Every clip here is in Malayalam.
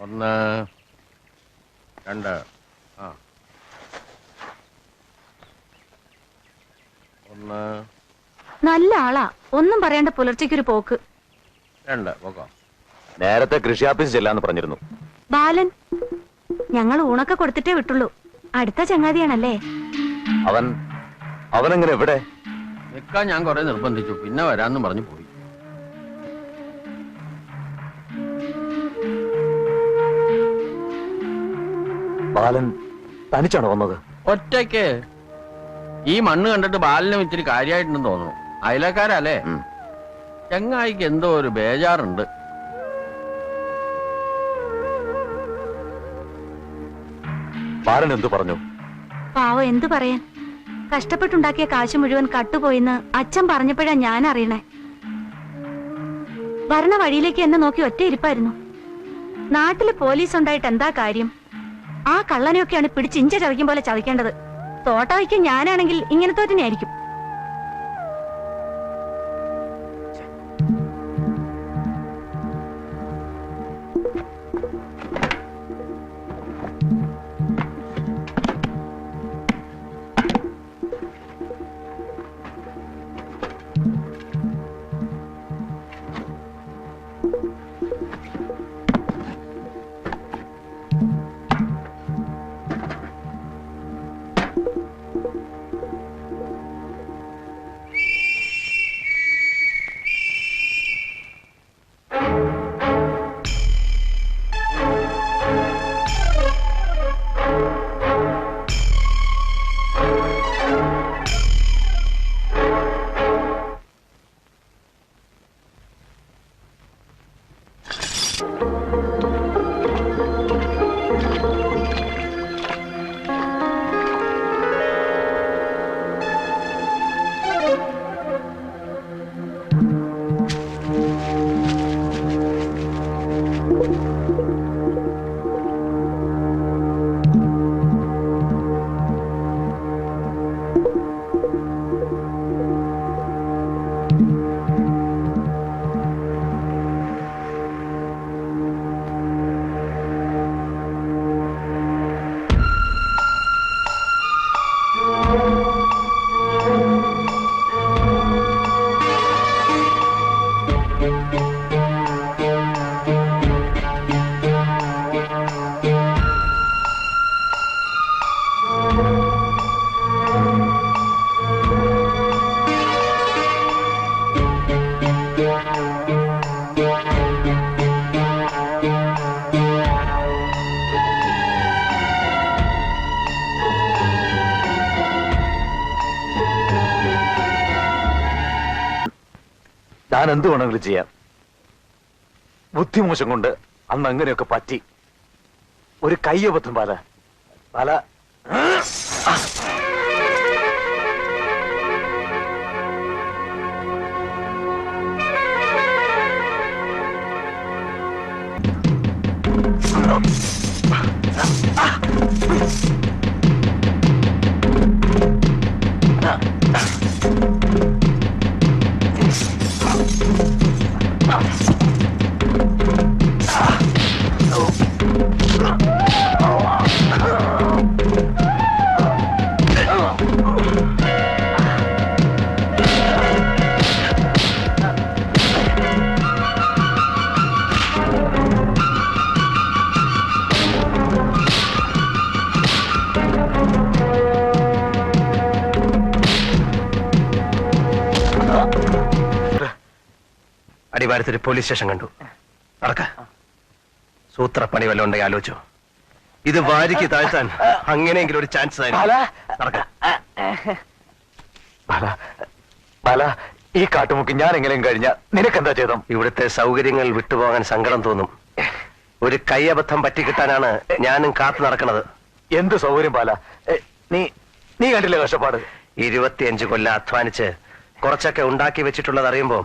ഒന്ന് രണ്ട് ആ ഒന്ന് നല്ല ആളാ, ഒന്നും പറയാണ്ട് പുലർച്ചയ്ക്കൊരു പോക്ക്. രണ്ട് പോകാം. നേരത്തെ കൃഷി ഓഫീസ് ചെല്ലാന്ന് പറഞ്ഞിരുന്നു. ബാലൻ, ഞങ്ങൾ ഊണൊക്കെ കൊടുത്തിട്ടേ വിട്ടുള്ളൂ. അടുത്ത ചങ്ങാതിയാണല്ലേ. അവനെങ്ങനെ എവിടെ? നിൽക്കാൻ ഞാൻ കുറെ നിർബന്ധിച്ചു, പിന്നെ വരാന്ന് പറഞ്ഞു പോയി. ബാലൻ തനിച്ചാണോ വന്നത്? ഒറ്റയ്ക്ക്. ഈ മണ്ണ് കണ്ടിട്ട് ബാലനും ഇത്തിരി കാര്യമായിട്ടുണ്ടെന്ന് തോന്നുന്നു. അയലക്കാരല്ലേ? ചങ്ങായിക്ക് എന്തോ ഒരു ബേജാറുണ്ട്. ബാലൻ എന്തു പറഞ്ഞു? പാവം, എന്തു പറയാൻ. കഷ്ടപ്പെട്ടുണ്ടാക്കിയ കാശ് മുഴുവൻ കട്ടുപോയിന്ന് അച്ഛൻ പറഞ്ഞപ്പോഴാ ഞാൻ അറിയണേ. വരണ വഴിയിലേക്ക് എന്നെ നോക്കി ഒറ്റ ഇരിപ്പായിരുന്നു. നാട്ടില് പോലീസ് ഉണ്ടായിട്ട് എന്താ കാര്യം? ആ കള്ളനെയൊക്കെയാണ് പിടിച്ചിഞ്ച ചതയ്ക്കും പോലെ ചതയ്ക്കേണ്ടത്. തോട്ട വയ്ക്കാൻ ഞാനാണെങ്കിൽ ഇങ്ങനത്തെ തന്നെയായിരിക്കും. ഞാൻ എന്ത് വേണമെങ്കിലും ചെയ്യാം. ബുദ്ധിമോശം കൊണ്ട് അന്ന് അങ്ങനെയൊക്കെ പറ്റി. ഒരു കയ്യബദ്ധം ബാല. അടിവാരത്തൊരു പോലീസ് സ്റ്റേഷൻ കണ്ടു. നടക്ക. സൂത്രപ്പണി വല്ലതും ഉണ്ടെങ്കിൽ ആലോചിച്ചോ. ഇത് വാരിക്ക് താഴ്ത്താൻ അങ്ങനെയെങ്കിലും ഒരു ചാൻസ് ഈ കാട്ടുമുക്ക് ഞാൻ എങ്ങനെയും കഴിഞ്ഞ നിനക്കെന്താ ചെയ്തം? ഇവിടുത്തെ സൗകര്യങ്ങൾ വിട്ടുപോകാൻ സങ്കടം തോന്നും. ഒരു കയ്യബദ്ധം പറ്റിക്കിട്ടാനാണ് ഞാനും കാത്തു നടക്കുന്നത്. എന്ത് സൗകര്യം ബാല? നീ കണ്ടില്ലേ കഷ്ടപ്പാട്? 25 കൊല്ലം അധ്വാനിച്ച് കുറച്ചൊക്കെ ഉണ്ടാക്കി വെച്ചിട്ടുള്ളത് അറിയുമ്പോ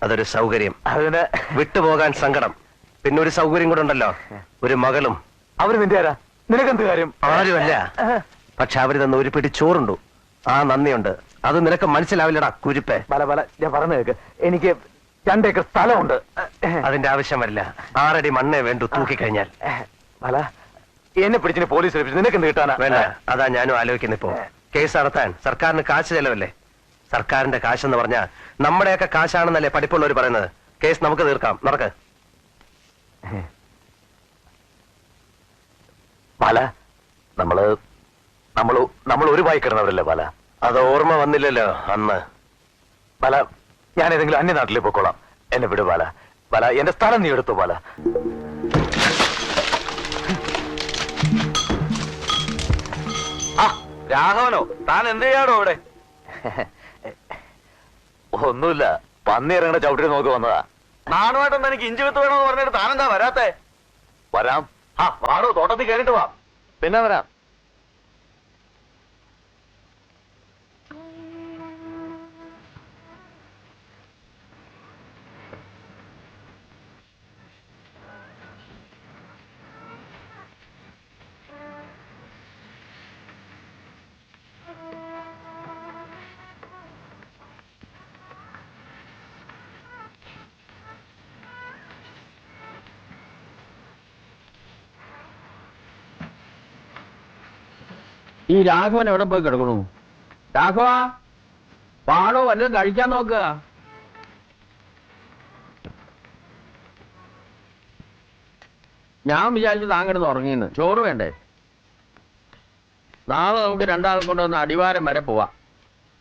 അതൊരു സൗകര്യം. അതിന് വിട്ടുപോകാൻ സങ്കടം. പിന്നെ ഒരു സൗകര്യം കൂടെ ഉണ്ടല്ലോ, ഒരു മകളും. അവര് നിന്റെ ആരാ? നിനക്കെന്ത് കാര്യം? ആരുമല്ല, പക്ഷെ അവര് തന്ന ഒരു പിടി ചോറുണ്ടു. ആ നന്ദിയുണ്ട്. അത് നിനക്ക് മനസ്സിലാവില്ലടാ കുരുപ്പേ. ഞാൻ പറഞ്ഞു കേക്ക്. എനിക്ക് 2 ഏക്കർ സ്ഥലമുണ്ട്. അതിന്റെ ആവശ്യം വരില്ല. 6 അടി മണ്ണേ വേണ്ടു തൂക്കിക്കഴിഞ്ഞാൽ. ബാല, എന്നെ പിടിച്ചിന് പോലീസ് ഏൽപ്പിച്ചു. നിനക്ക് എന്ത് കിട്ടാനാ? വേണ്ട, അതാ ഞാനും ആലോചിക്കുന്നു. ഇപ്പോ കേസ് നടത്താൻ സർക്കാരിന് കാശ് ചെലവല്ലേ? സർക്കാരിന്റെ കാശെന്ന് പറഞ്ഞാൽ നമ്മുടെയൊക്കെ കാശാണെന്നല്ലേ പഠിപ്പുള്ളവർ പറയുന്നത്. കേസ് നമുക്ക് തീർക്കാം. നടക്ക്. ബാല, നമ്മൾ ഒരു വായിക്കിടണവരല്ലേ ബാല? അത് ഓർമ്മ വന്നില്ലല്ലോ അന്ന്. ബാല, ഞാൻ ഏതെങ്കിലും അന്യനാട്ടിൽ പോയിക്കോളാം. എന്നെ വിട് ബാല. ബാല, എന്റെ സ്ഥലം നീ എടുത്തു ബാല. രാഘവനോ, താൻ എന്ത് ചെയ്യാടോ ഇവിടെ? ഒന്നുമില്ല, പന്നി ഇറങ്ങണ ചവിട്ടി നോക്കി വന്നതാ. നാണുമായിട്ടൊന്നും എനിക്ക് ഇഞ്ചി വിത്ത് വേണമെന്ന് പറഞ്ഞിട്ട് താനെന്താ വരാത്തെ? വരാം. വാടോ, തോട്ടത്തിൽ കയറിട്ട് വാ. പിന്നെ വരാം. ഈ രാഘവൻ എവിടെ പോയി കിടക്കണു? രാഘവ, പാടോ വല്ലതും കഴിക്കാൻ നോക്കുക. ഞാൻ വിചാരിച്ചു താങ്കളിന്ന് ഉറങ്ങിന്ന്. ചോറ് വേണ്ടേ? നാളെ നമുക്ക് 2 ആൾ കൊണ്ടുവന്ന് അടിവാരം വരെ പോവാം.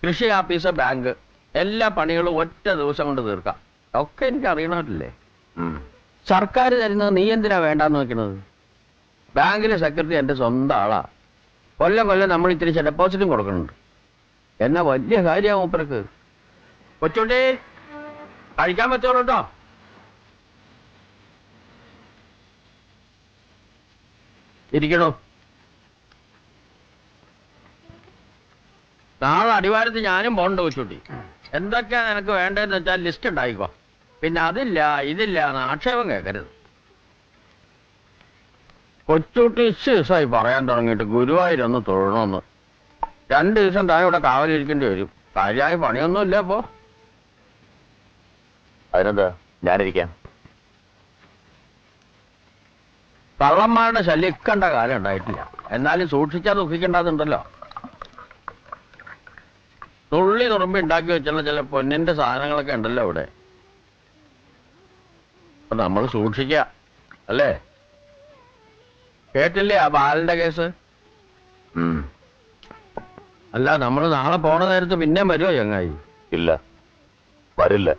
കൃഷി ആഫീസ്, ബാങ്ക്, എല്ലാ പണികളും ഒറ്റ ദിവസം കൊണ്ട് തീർക്കാം. ഒക്കെ എനിക്ക് അറിയണമല്ലേ. സർക്കാർ തരുന്നത് നീ എന്തിനാ വേണ്ടാന്ന് വെക്കണത്? ബാങ്കിലെ സെക്രട്ടറി എന്റെ സ്വന്തം ആളാ. കൊല്ലം നമ്മൾ ഇത്തിരി ഡെപ്പോസിറ്റും കൊടുക്കുന്നുണ്ട്. എന്നാ വലിയ കാര്യമാവും മൂപ്പർക്ക്. കൊച്ചുണ്ടി, കഴിക്കാൻ പറ്റുള്ളൂ കേട്ടോ. ഇരിക്കണോ? നാളെ അടിവാരത്ത് ഞാനും പോകണ്ട കൊച്ചുണ്ടി. എന്തൊക്കെയാ നിനക്ക് വേണ്ടതെന്ന് വെച്ചാൽ ലിസ്റ്റ് ഉണ്ടായിക്കോ. പിന്നെ അതില്ല ഇതില്ല എന്ന് ആക്ഷേപം കേൾക്കരുത്. കൊച്ചുട്ടി ദിവസമായി പറയാൻ തുടങ്ങിയിട്ട് ഗുരുവായൂരൊന്ന് തൊഴണമെന്ന്. 2 ദിവസം താൻ ഇവിടെ കാവലിരിക്കേണ്ടി വരും. കാര്യമായ പണിയൊന്നുമില്ല അപ്പോ. അതിനെന്താ, ഞാനിരിക്കാം. കള്ളന്മാരുടെ ശല്യം ഇക്കണ്ട കാലം ഉണ്ടായിട്ടില്ല. എന്നാലും സൂക്ഷിച്ചാൽ ദുഃഖിക്കേണ്ടതുണ്ടല്ലോ. തുള്ളി തുറമ്പി ഉണ്ടാക്കി വെച്ചുള്ള ചില പൊന്നിന്റെ സാധനങ്ങളൊക്കെ ഉണ്ടല്ലോ ഇവിടെ. അപ്പൊ നമ്മൾ സൂക്ഷിക്കുക അല്ലേ? കേട്ടില്ലേ ആ ബാലന്റെ കേസ്? അല്ല, നമ്മൾ നാളെ പോണ നേരത്ത് പിന്നെ വരുമോ ചങ്ങായി? ഇല്ല, വരില്ല.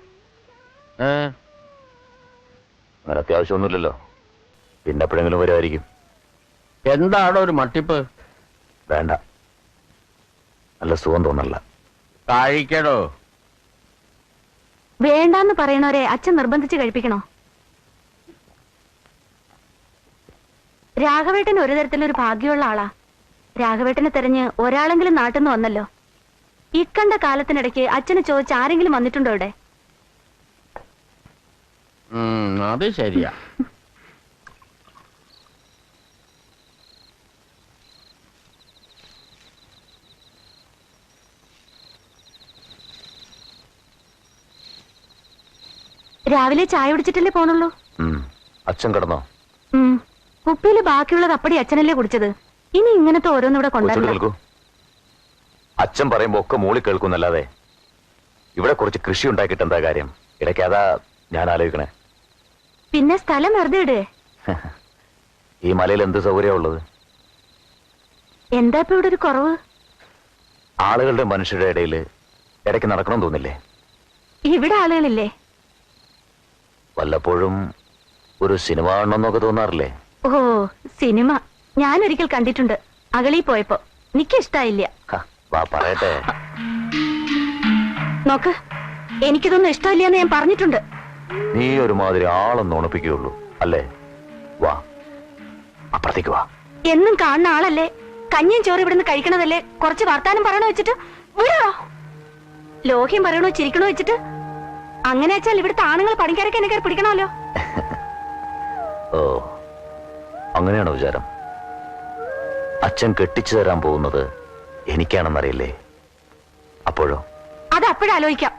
അങ്ങനെ അത്യാവശ്യമൊന്നുമില്ലല്ലോ. പിന്നെ എപ്പോഴെങ്കിലും വരുമായിരിക്കും. എന്താണോ ഒരു മട്ടിപ്പ്? വേണ്ട, നല്ല സുഖം തോന്നല്ല. കഴിക്കടോ. വേണ്ടാന്ന് പറയണവരെ അച്ഛൻ നിർബന്ധിച്ച് കഴിപ്പിക്കണോ? രാഘവേട്ടൻ ഒരു തരത്തിലൊരു ഭാഗ്യമുള്ള ആളാ. രാഘവേട്ടനെ തെരഞ്ഞ് ഒരാളെങ്കിലും നാട്ടിൽ നിന്ന് വന്നല്ലോ. ഇക്കണ്ട കാലത്തിനിടയ്ക്ക് അച്ഛനെ ചോദിച്ച് ആരെങ്കിലും വന്നിട്ടുണ്ടോ ഇവിടെ? അത് ശരിയാ. രാവിലെ ചായ കുടിച്ചിട്ടല്ലേ പോണുള്ളൂ? അച്ഛൻ കിടന്നോ? കുപ്പിയില് ബാക്കിയുള്ളത് അപ്പടി അച്ഛനല്ലേ കുടിച്ചത്. ഇനി ഇങ്ങനത്തെ ഓരോന്നിവിടെ കൊണ്ടുവരണം. അച്ഛൻ പറയുമ്പോ ഒക്കെ മൂളി കേൾക്കുന്നല്ലാതെ ഇവിടെ കുറച്ച് കൃഷി ഉണ്ടാക്കിയിട്ട് എന്താ കാര്യം? ഇടയ്ക്ക് അതാ ഞാൻ ആലോചിക്കണേ. പിന്നെ സ്ഥലം വെറുതെ ഇടേ? ഈ മലയിൽ എന്ത് സൗകര്യമുള്ളത്? എന്താ ഇപ്പൊ ഇവിടെ ഒരു കുറവ്? ആളുകളുടെ മനുഷ്യരുടെ ഇടയിൽ ഇടയ്ക്ക് നടക്കണം തോന്നില്ലേ? ഇവിടെ ആളുകളില്ലേ? വല്ലപ്പോഴും ഒരു സിനിമ കാണണമെന്നൊക്കെ തോന്നാറില്ലേ? ഓ, സിനിമ ഞാനൊരിക്കൽ കണ്ടിട്ടുണ്ട്. അകളി പോയപ്പോ എനിക്കിഷ്ടായില്ല. വാ പറയട്ടെ. നോക്ക്, എനിക്കിതൊന്നും ഇഷ്ടമില്ലെന്ന് ഞാൻ പറഞ്ഞിട്ടുണ്ട്. നീ ഒരുമാതിരി ആളൊന്നും ഉണപ്പിക്കുകയുള്ളൂ അല്ലേ? വാ, അപ്പുറത്തേക്ക് വാ. എന്നും കാണുന്ന ആളല്ലേ? കഞ്ഞിയും ചോറ് ഇവിടുന്ന് കഴിക്കണതല്ലേ? കുറച്ച് വർത്താനം പറയണോ വെച്ചിട്ട് വിടോ. ലോഹ്യം പറയണോ ചിരിക്കണോ വെച്ചിട്ട്? അങ്ങനെ വെച്ചാൽ ഇവിടുത്തെ ആണുങ്ങൾ പണിക്കാരൊക്കെ എന്നെ കയറി പിടിക്കണമല്ലോ. ഓ, അങ്ങനെയാണോ വിചാരം? അച്ഛൻ കെട്ടിച്ചു തരാൻ പോകുന്നത് എനിക്കാണെന്നറിയില്ലേ? അപ്പോഴോ? അത് അപ്പോഴാലോചിക്കാം.